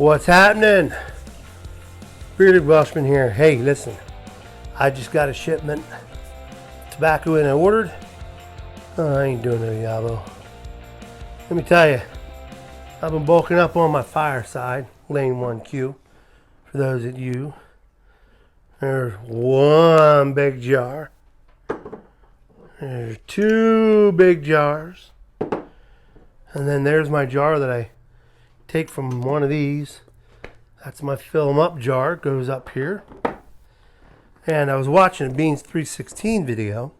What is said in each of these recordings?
What's happening? Bearded Welshman here. Hey, listen, I just got a shipment of tobacco in I ordered. Oh, I ain't doing no yabo. Let me tell you, I've been bulking up on my fireside, lane 1Q. For those of you, there's one big jar. There's two big jars. And then there's my jar that I take from one of these. That's my fill 'em up jar. It goes up here. And I was watching a Beans 316 video.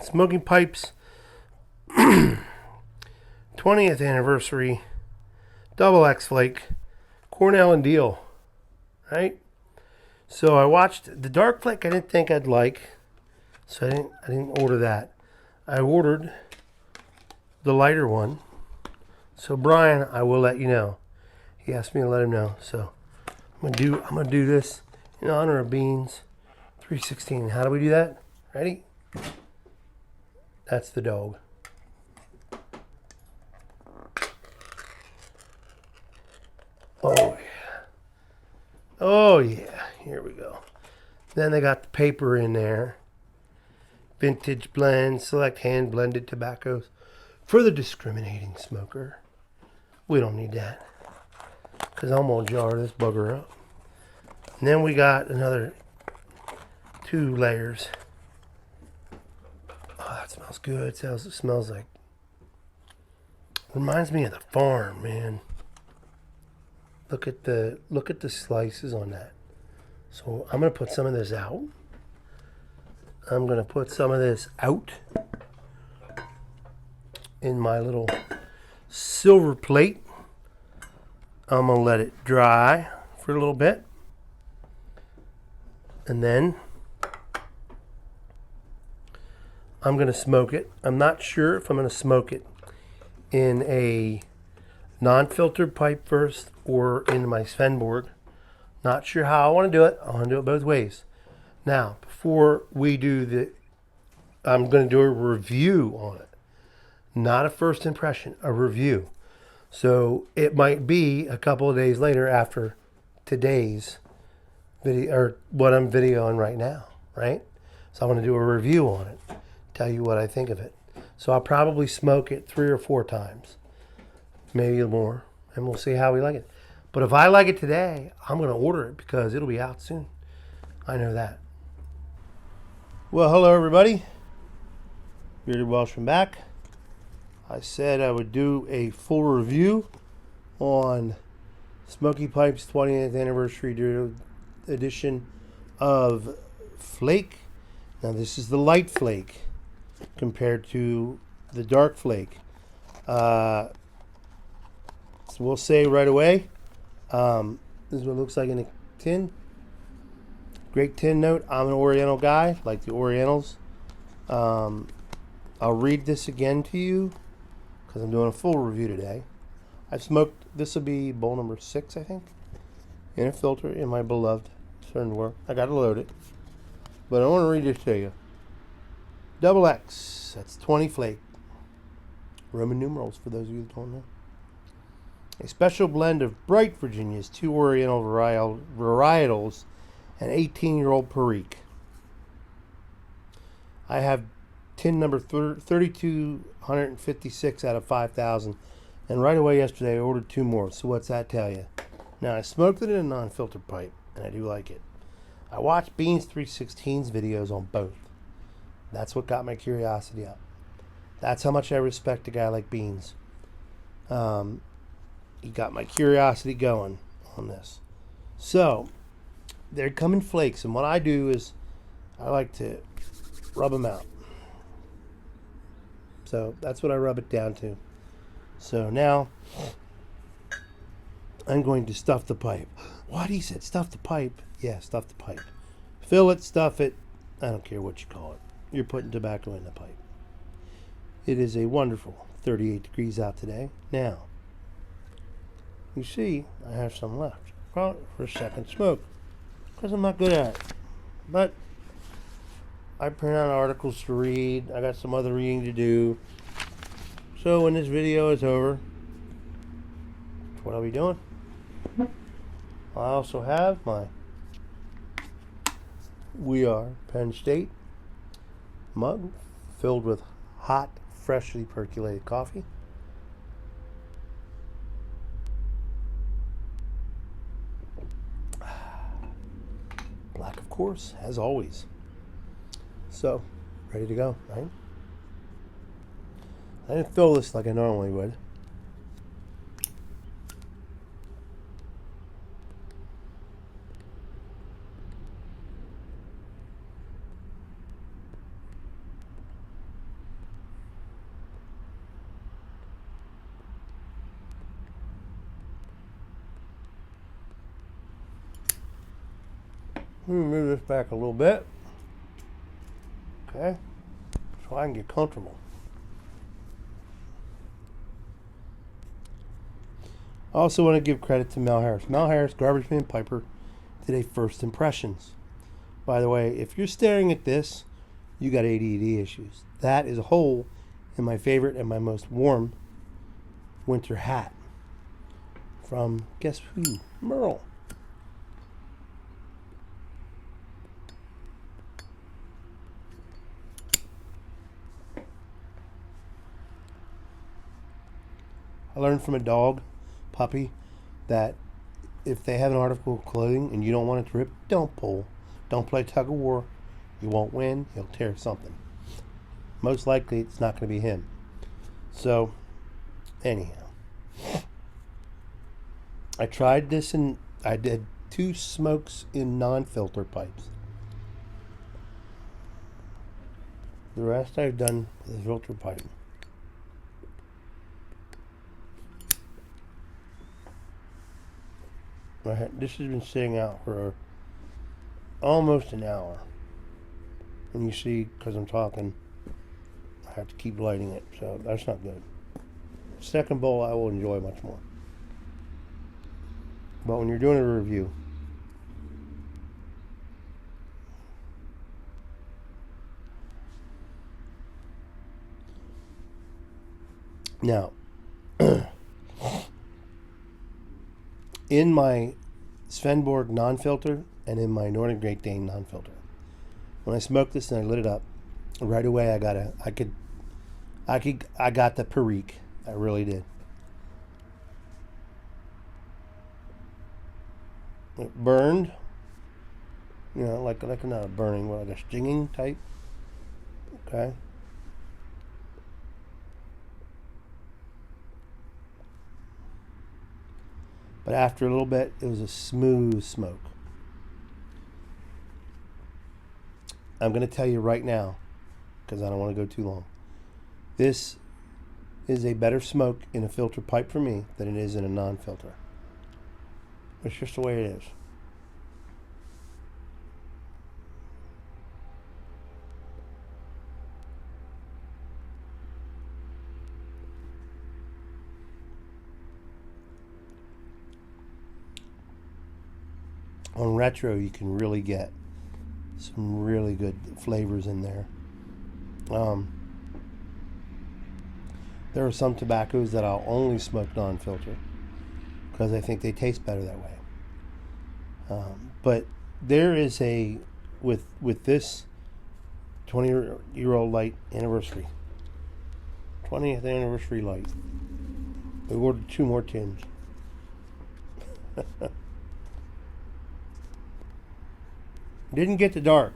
Smoking Pipes 20th anniversary Double X Flake Cornell and Deal. Right? So I watched the dark flake. I didn't think I'd like. So I didn't order that. I ordered the lighter one. So Brian, I will let you know. He asked me to let him know. So I'm gonna do this in honor of Beans 316. How do we do that? Ready? That's the dog. Oh yeah. Oh yeah. Here we go. Then they got the paper in there. Vintage blend, select hand blended tobaccos for the discriminating smoker. We don't need that, because I'm going to jar this bugger up. And then we got another 2 layers. Oh, that smells good. It smells like, reminds me of the farm, man. Look at the slices on that. So I'm going to put some of this out. I'm going to put some of this out in my little silver plate. I'm going to let it dry for a little bit. And then I'm going to smoke it. I'm not sure if I'm going to smoke it in a non-filtered pipe first or in my Svenborg. Not sure how I want to do it. I want to do it both ways. Now, before we do I'm going to do a review on it. Not a first impression, a review. So it might be a couple of days later after today's video, or what I'm videoing right now, right? So I want to do a review on it, tell you what I think of it. So I'll probably smoke it 3 or 4 times, maybe more, and we'll see how we like it. But if I like it today, I'm going to order it because it'll be out soon. I know that. Well, hello everybody. Bearded Welshman back. I said I would do a full review on Smoky Pipes 20th anniversary edition of Flake. Now this is the light flake compared to the dark flake. So we'll say right away, this is what it looks like in a tin. Great tin note. I'm an Oriental guy, like the Orientals. I'll read this again to you because I'm doing a full review today. I've smoked, this will be bowl number 6, I think, in a filter in my beloved Svenborg. I got to load it, but I want to read this to you. Double X, that's 20 flake. Roman numerals for those of you that don't know. A special blend of bright Virginias, 2 Oriental varietals, and 18-year-old Perique. I have tin number 3,256 out of 5,000. And right away yesterday I ordered 2 more. So what's that tell you? Now I smoked it in a non-filtered pipe, and I do like it. I watched Beans 316's videos on both. That's what got my curiosity up. That's how much I respect a guy like Beans. He got my curiosity going on this. So they come in flakes, and what I do is I like to rub them out. So that's what I rub it down to. So now I'm going to stuff the pipe. What? He said stuff the pipe. Yeah, stuff the pipe. Fill it, stuff it. I don't care what you call it. You're putting tobacco in the pipe. It is a wonderful 38 degrees out today. Now, you see, I have some left. Well, for a second smoke, because I'm not good at it. But I print out articles to read. I got some other reading to do. So when this video is over, what I'll be doing. I also have my We Are Penn State mug filled with hot, freshly percolated coffee. Black, of course, as always. So, ready to go, right? I didn't fill this like I normally would. Let me move this back a little bit. Okay. So I can get comfortable. I also want to give credit to Mel Harris. Mel Harris, Garbage Man Piper, did a first impressions. By the way, if you're staring at this, you got ADD issues. That is a hole in my favorite and my most warm winter hat. From, guess who? Merle. I learned from a dog, puppy, that if they have an article of clothing and you don't want it to rip, don't pull. Don't play tug of war. You won't win. He'll tear something. Most likely it's not going to be him. So, anyhow. I tried this and I did 2 smokes in non-filter pipes. The rest I've done with a filter pipe. This has been sitting out for almost an hour. And you see, because I'm talking, I have to keep lighting it, so that's not good. Second bowl I will enjoy much more. But when you're doing a review, now, in my Svenborg non-filter and in my Northern Great Dane non-filter, when I smoked this and I lit it up, right away I got the Perique. I really did. It burned, like not a burning, but like a stinging type. Okay. But after a little bit, it was a smooth smoke. I'm going to tell you right now, because I don't want to go too long. This is a better smoke in a filter pipe for me than it is in a non-filter. It's just the way it is. On retro, you can really get some really good flavors in there. There are some tobaccos that I'll only smoke non-filter because I think they taste better that way. But there is with this 20-year-old light anniversary, 20th anniversary light, we ordered 2 more tins. Didn't get the dark.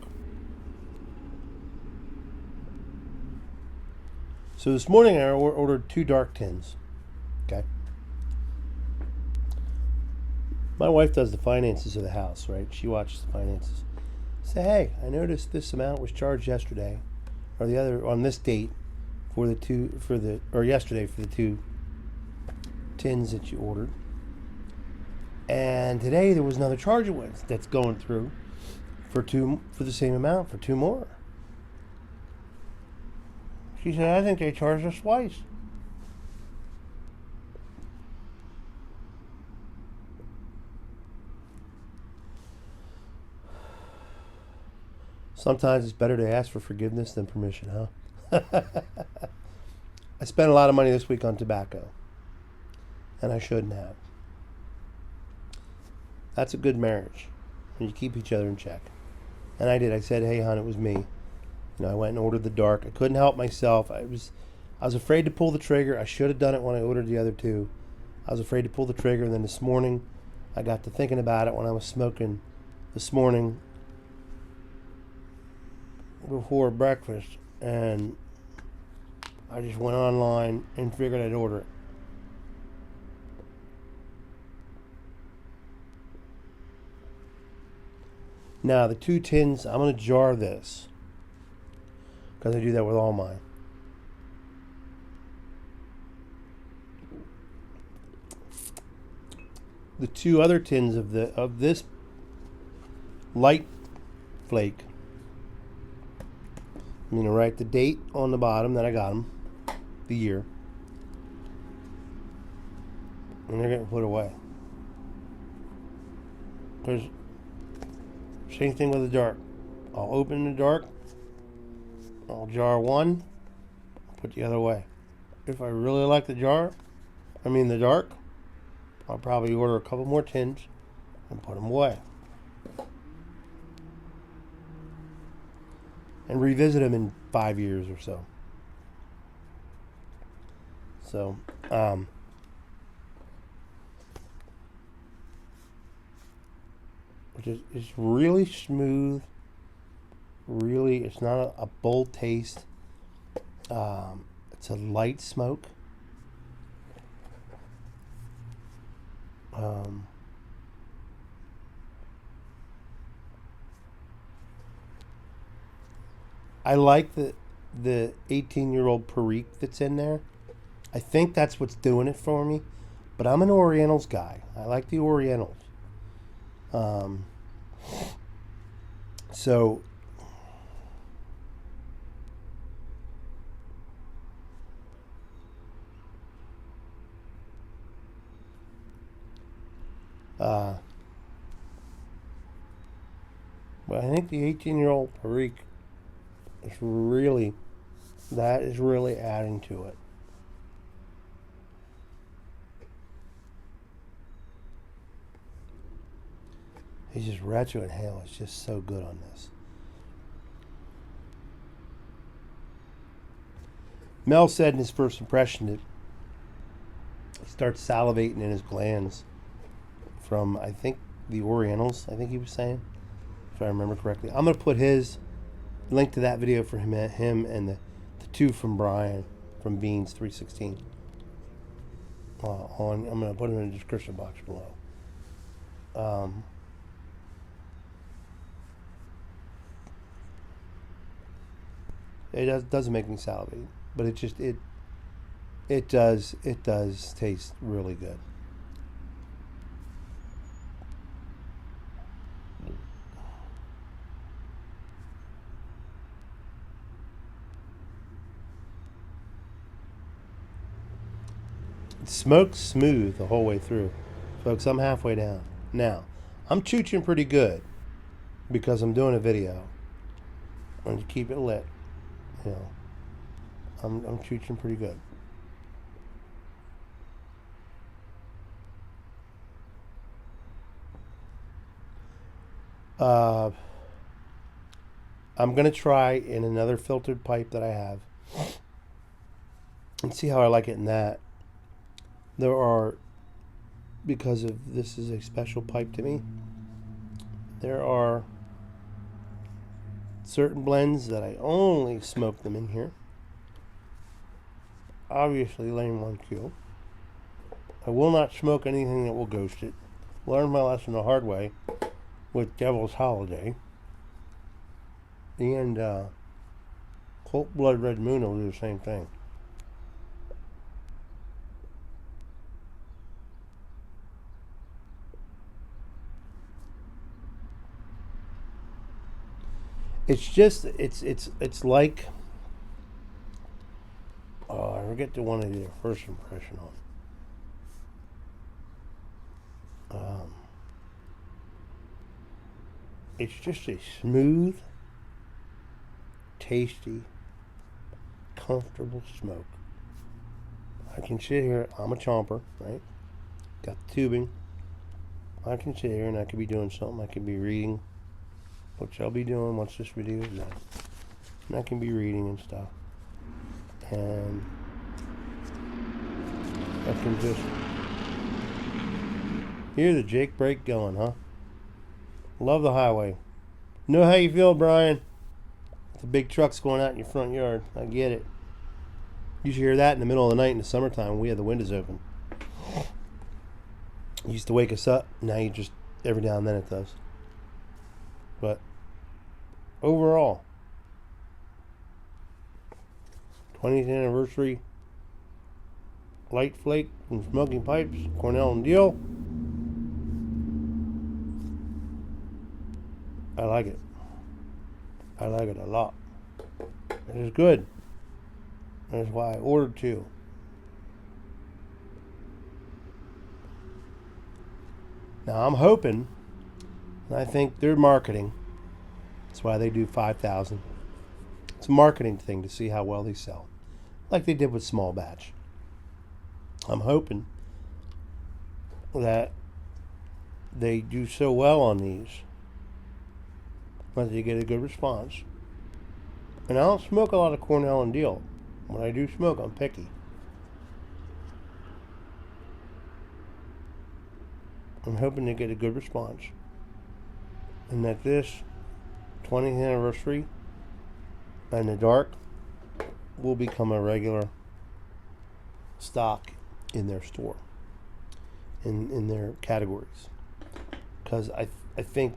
So this morning I ordered 2 dark tins. Okay. My wife does the finances of the house, right? She watches the finances. Say, hey, I noticed this amount was charged yesterday, or the other on this date yesterday for the 2 tins that you ordered. And today there was another charge that's going through for the same amount for 2 more. She said, I think they charged us twice. Sometimes it's better to ask for forgiveness than permission, huh? I spent a lot of money this week on tobacco, and I shouldn't have. That's a good marriage. And you keep each other in check. And I did. I said, hey, hon, it was me. I went and ordered the dark. I couldn't help myself. I was afraid to pull the trigger. I should have done it when I ordered the other two. I was afraid to pull the trigger. And then this morning, I got to thinking about it when I was smoking this morning before breakfast. And I just went online and figured I'd order it. Now, the 2 tins, I'm going to jar this, because I do that with all mine. The 2 other tins of this light flake, I'm going to write the date on the bottom that I got them, the year, and they're getting put away. Because same thing with the dark. I'll open the dark, I'll jar one, put the other away. If I really like the dark, I'll probably order a couple more tins and put them away. And revisit them in 5 years or so. So, which is really smooth. Really, it's not a bold taste. It's a light smoke. I like the 18-year-old Perique that's in there. I think that's what's doing it for me. But I'm an Orientals guy. I like the Orientals. So but I think the 18-year-old Perique is really adding to it. It's just retro inhale. It's just so good on this. Mel said in his first impression that he starts salivating in his glands from, I think, the Orientals, I think he was saying, if I remember correctly. I'm going to put his link to that video for him and the 2 from Brian from Beans 316 I'm going to put them in the description box below. It doesn't make me salivate, but it does taste really good. It smokes smooth the whole way through. Folks, I'm halfway down. Now, I'm chooching pretty good because I'm doing a video. I want to keep it lit. I'm chooching pretty good. I'm gonna try in another filtered pipe that I have and see how I like it in that. There are, because of this is a special pipe to me, there are certain blends that I only smoke them in here. Obviously, Lane 1Q. I will not smoke anything that will ghost it. Learned my lesson the hard way with Devil's Holiday. And Cold Blood Red Moon will do the same thing. It's just, it's like, I forget the one I did a first impression on. It's just a smooth, tasty, comfortable smoke. I can sit here, I'm a chomper, right? Got the tubing. I can sit here and I could be doing something. I could be reading, which I'll be doing once this video is done. And I can be reading and stuff. And I can just hear the Jake brake going, huh? Love the highway. Know how you feel, Brian? The big trucks going out in your front yard. I get it. You should hear that in the middle of the night in the summertime when we had the windows open. It used to wake us up. Now you just, every now and then it does. But overall, 20th anniversary light flake from Smoking Pipes, Cornell and Deal. I like it. I like it a lot. It is good. That's why I ordered two. Now I'm hoping, and I think they're marketing. That's why they do 5,000. It's a marketing thing to see how well they sell, like they did with small batch. I'm hoping that they do so well on these that they get a good response. And I don't smoke a lot of Cornell and Deal. When I do smoke, I'm picky. I'm hoping to get a good response, and that this 20th anniversary and the dark will become a regular stock in their store, in their categories, because I think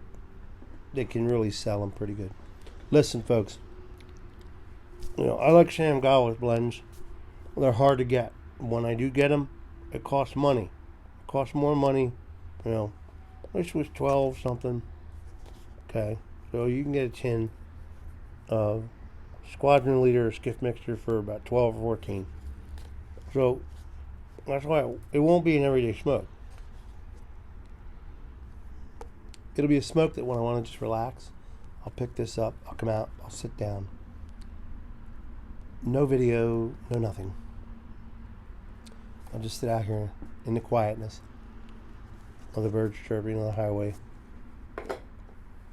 they can really sell them pretty good. Listen, folks, I like Sam Galwith blends. They're hard to get. When I do get them, it costs money. It costs more money. This was 12 something. Okay, so you can get a tin of Squadron Leader Skiff Mixture for about 12 or 14. So that's why it won't be an everyday smoke. It'll be a smoke that when I want to just relax, I'll pick this up, I'll come out, I'll sit down. No video, no nothing. I'll just sit out here in the quietness of the birds chirping on the highway.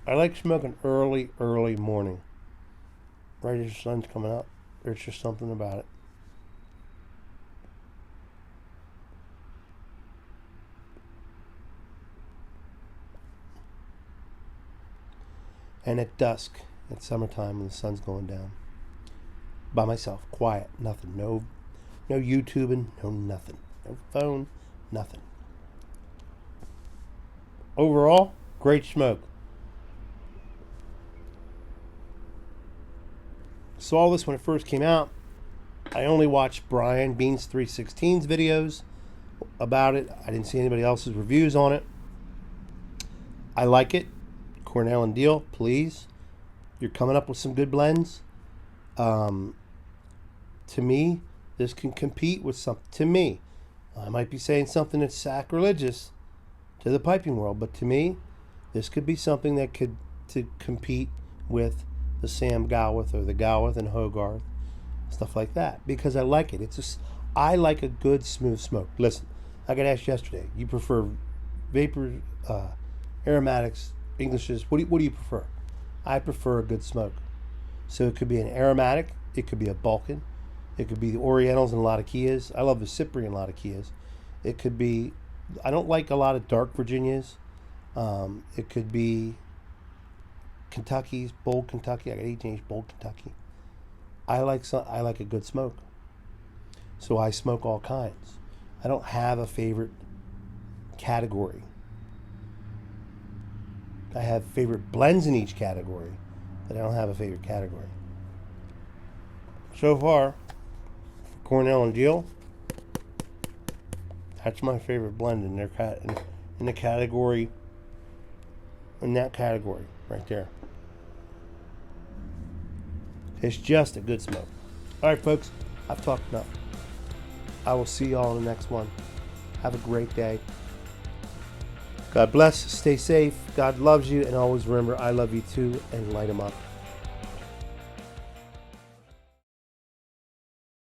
I like smoking early morning. Right as the sun's coming up. There's just something about it. And at dusk, at summertime when the sun's going down. By myself, quiet, nothing. No YouTubing, no nothing. No phone, nothing. Overall, great smoke. Saw this when it first came out. I only watched Brian Beans 316's videos about it. I didn't see anybody else's reviews on it. I like it. Cornell and Deal, please. You're coming up with some good blends. To me, this can compete with something. To me, I might be saying something that's sacrilegious to the piping world, but to me, this could be something that could to compete with the Sam Galwith or the Galwith and Hogarth, stuff like that, because I like it. I like a good smooth smoke. Listen, I got asked yesterday, you prefer vapor, aromatics, Englishes? What do you prefer? I prefer a good smoke. So it could be an aromatic, it could be a Balkan, it could be the Orientals and Latakias. I love the Cyprian Latakias. It could be, I don't like a lot of dark Virginias. It could be Kentucky's, Bold Kentucky. I got 18-inch Bold Kentucky. I like a good smoke. So I smoke all kinds. I don't have a favorite category. I have favorite blends in each category, but I don't have a favorite category. So far, for Cornell and Deal, that's my favorite blend in their in the category, in that category right there. It's just a good smoke. All right, folks, I've talked enough. I will see y'all in the next one. Have a great day. God bless. Stay safe. God loves you. And always remember, I love you too. And light 'em up.